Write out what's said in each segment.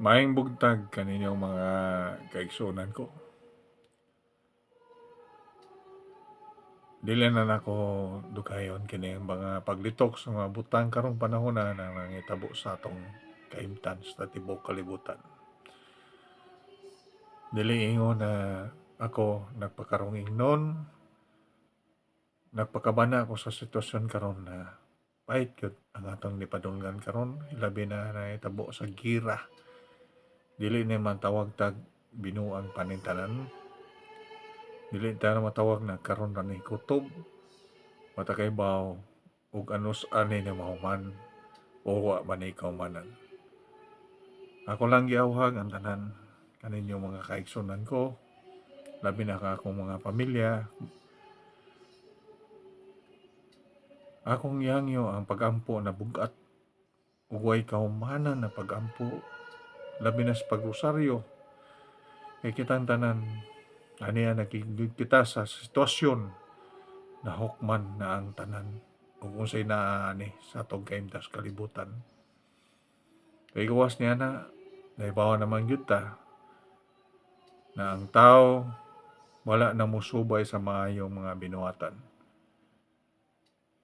Maayong bugtag kaninyong mga kaigsunan ko. Dili na nako dugayon kini mga paglitok sa mga butang karong panahon na nangitabo sa atong kaimtan sa tibuok kalibutan. Dili ingon na ako nagpakarong ingnon, nagpakabana ako sa sitwasyon karon na pait gyud ang atong nipadunggan karon, labi na nahitabo sa gira. Dili ni man tawag tag binuang panintanan. Dili ta matawag na karon ra ni kutob, matakay baw ug anus ani ni mahuman o wa man ni kaumanan. Ako lang giawhag ang tanan kaninyo mga kaigsunan ko, labi na ka akong mga pamilya. Akong yangyo ang pagampo na bugat ug way kahumanan na pagampo, labi na sa pagrosaryo. Kay kitang tanan aniya nagigid kita sa sitwasyon na hukman na ang tanan ug unsay naa ani sa atong kaimtas kalibutan. Kay gawas niya na nahibawan naman gyud ta na ang tao wala na musubay sa maayong mga binuhatan.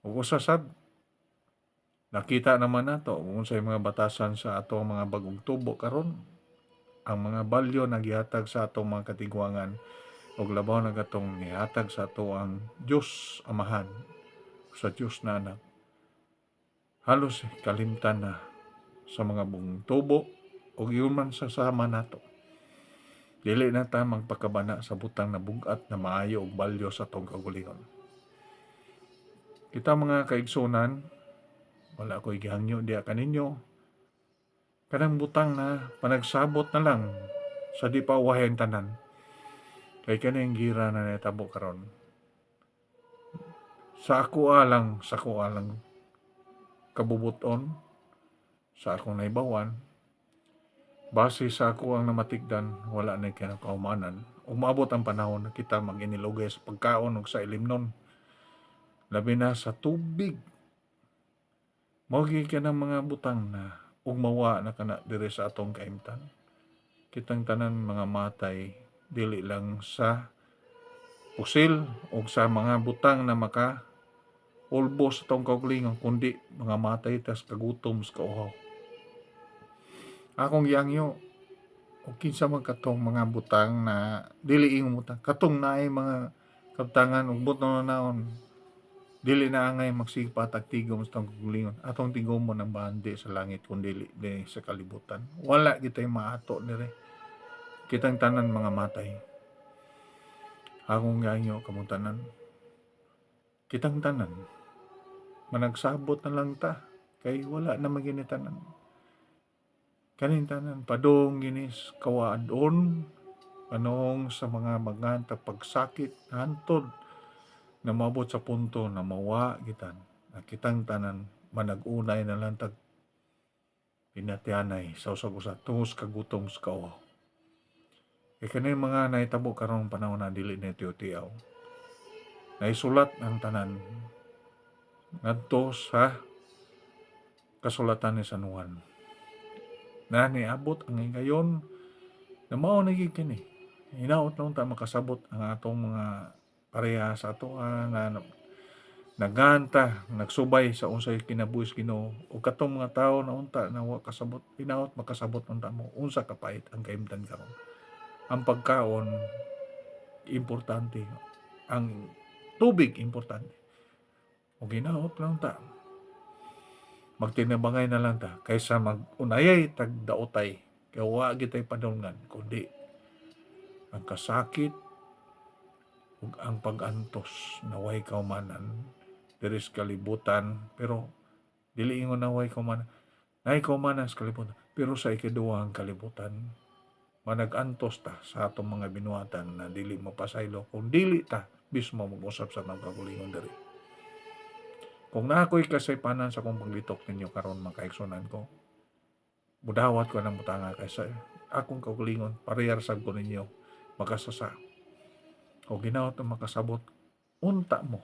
Ug usa sad nakita naman nato kung unsay mga batasan sa atong mga bagong tubo karon. Ang mga balyo na gihatag sa atong mga katigwangan ug labaw na katong nihatag sa ato ang Dios Amahan sa Dios na anak. Halos kalimtan na sa mga bagong tubo ug iyon man sa sama nato. Dili na ta magpakabana sa butang na bugat na maayo ug balyo sa atong kaugalingon. Kita mga kaigsunan, wala ko'y gihangyo diya kaninyo. Kanang butang na panagsabot na lang sa di pa uwaheng tanan. Kay kaning gira na natabo karon. Sa ako alang kabubuton, sa akong naibawan, base sa ako ang namatigdan, wala na kinakaumanan. Umabot ang panahon na kita mag-inilugay sa pagkaon ug sa ilimnon. Labi na sa tubig. Maugi ka ng mga butang na ug mawa na kana diri sa atong kaimtan. Kitang tanan mga matay dili lang sa pusil ug sa mga butang na maka ulbos sa atong kaugalingon, kundi mga matay tas kagutom sa kauhaw. Akong yangyo ug kinsa man katong mga butang na dili ingon butang katong naay mga kabtangan ug buton na naon. Dili na angay magsipa tagtigom sa atong kaugalingon. Atong tigomon ang bandi sa langit kundi dili sa kalibutan. Wala kitay maato diri. Kitang tanan mga matay. Akong yangyo kamong tanan. Kitang tanan managsabot na lang ta kay wala na maginitanan. Kaning tanan padung ginis kawaadon panong sa mga maganta pagsakit hantod na maabot sa punto na mawa gitan. Kitang tanan manag-unay na lang tag pinatyanay sa usag-usa tungos kagutom sa kauhaw. Kay kaning mga nahitabo karong panahon na dili na tiyo-tiyaw. Naisulat ang tanan ngadto sa kasulatan ni San Juan. Na niabot ang higayon na mao na gid kini. Hinaot lang ta makasabot ang atong mga pareha sa ato na naganta, nagsubay sa unsay kinabuhis Ginoo ug katong mga tawo na unta na wa kasabot, hinaot makasabot unta mo unsa kapait ang kaimtan karon. Ang pagkaon importante, ang tubig importante. O ginaot lang ta. Magtinabangay na lang ta kaysa mag-unayay tag daotay. Kaya wa gitay padunggan kundi ang kasakit ug ang pag-antos na way kaumanan diri sa kalibutan, pero dili ingon na way kaumanan. Nay kaumanan sa kalibutan, pero sa ikaduhang kalibutan manag-antos ta sa atong mga binuhatan na dili mapasaylo kung dili ta mismo mag-usab sa mga kagulingon diri. Kung naako'y kasaypanan sa akong paglitok ninyo karon mga kaigsunan ko, budawat ko ng butanga kaysa akong kaugalingon, parehar sab ko ninyo makasasa. O ginaot na makasabot, unta mo.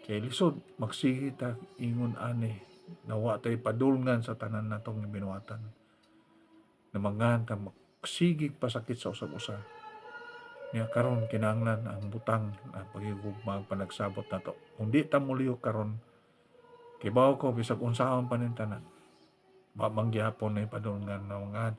Kay lisod, magsige ta ingon ani, na wa tay padulngan sa tanan natong binuhatan. na mangahan magsigig pasakit sa usag-usa. Niya karon kinahanglan ang butang ang pagigugma panagsabot nato. Kung di ta muliok karon, kibaw ko bisag unsahon pa ning tanan. Wa man gyapon na ipadulngan nga mangahan